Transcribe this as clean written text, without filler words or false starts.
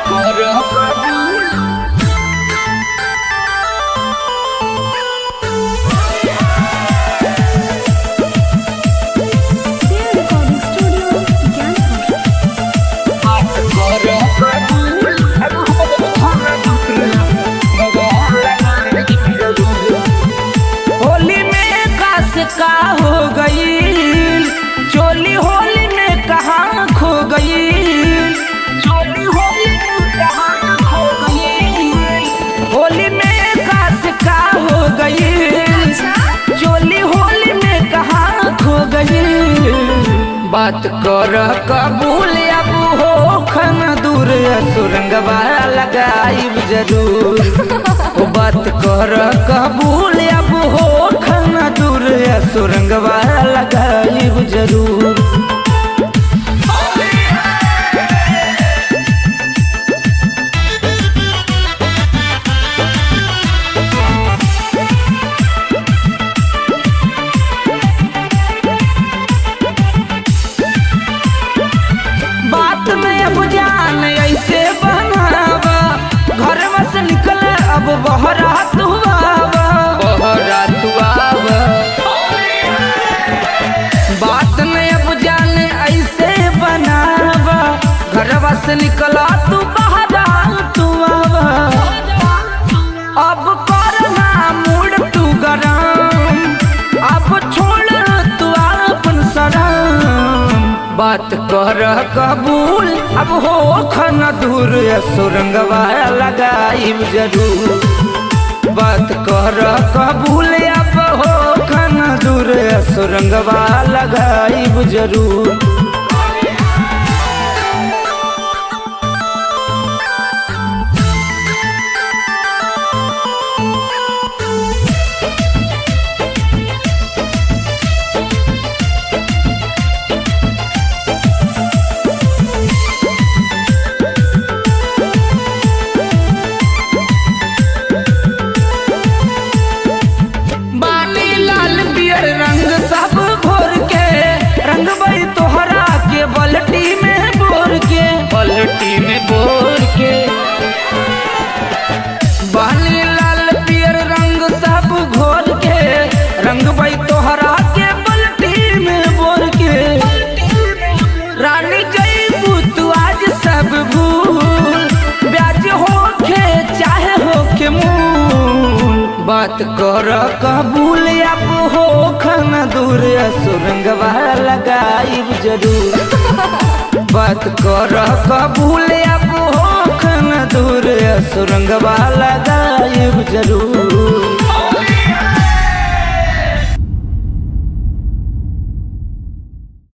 कर Recording Studio, Holi में कास का हो गई, चोली होली में कहाँ खो गई, चोली होली में कहाँ खो गई, होली में कास का हो गई, चोली होली में कहाँ खो गई। बात कर कबूल अब हो खन दूर सुरंगवा लगाइब जरूर। ओ बात कर कबूल अब हो खन दूर सुरंगवा लगाइब जरूर। बात में अब जान ऐसे बनावा, घर में से निकल अब बहरा तू आवा, बहरा तू आवा। बात में अब जान ऐसे बनावा, घर में से निकला तू बहरा तू आवा। अब करना मूड तू गरम, अब छोड़ तू अपन शरम। बात कर कबूल अब हो खन दूर सुरंगवा लगाइब जरूर। बात कर कबूल अब हो खन दूर सुरंगवा लगाइब जरूर। रंग सब घोर के रंग बई तोहरा के बल्टी में बोर के, बल्टी में बोर के। बानी लाल पियर रंग सब घोर के रंग बई तोहरा के बल्टी में बोर के। रानी जईबू तू आज सब भूल, ब्याज होके चाहे होके मूल। बात कर कबूल अब हो खन दूर सुरंगवा लगाइब जरूर। बात कर कबूल अब हो खन दूर सुरंगवा लगाइब जरूर।